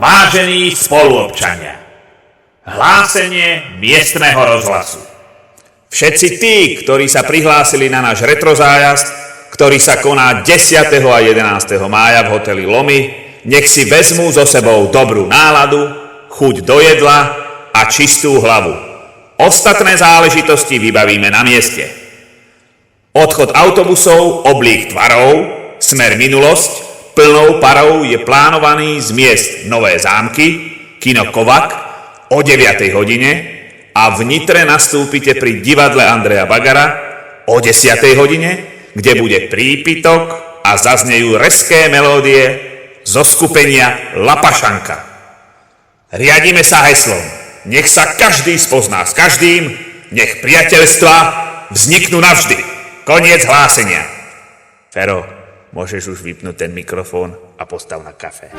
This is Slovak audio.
Vážení spoluobčania, hlásenie miestneho rozhlasu. Všetci tí, ktorí sa prihlásili na náš retrozájazd, ktorý sa koná 10. a 11. mája v hoteli Lomy, nech si vezmú so sebou dobrú náladu, chuť do jedla a čistú hlavu. Ostatné záležitosti vybavíme na mieste. Odchod autobusov oblík tvarov, smer minulosť, plnou parou je plánovaný z miest Nové Zámky, kino Kovak o 9. hodine a v Nitre nastúpite pri divadle Andreja Bagara o 10. hodine, kde bude prípitok a zaznejú rezké melódie zo skupenia Lapašanka. Riadime sa heslom: nech sa každý spozná s každým, nech priateľstvá vzniknú navždy. Koniec hlásenia. Fero, môžeš už vypnúť ten mikrofón a postav na kafe.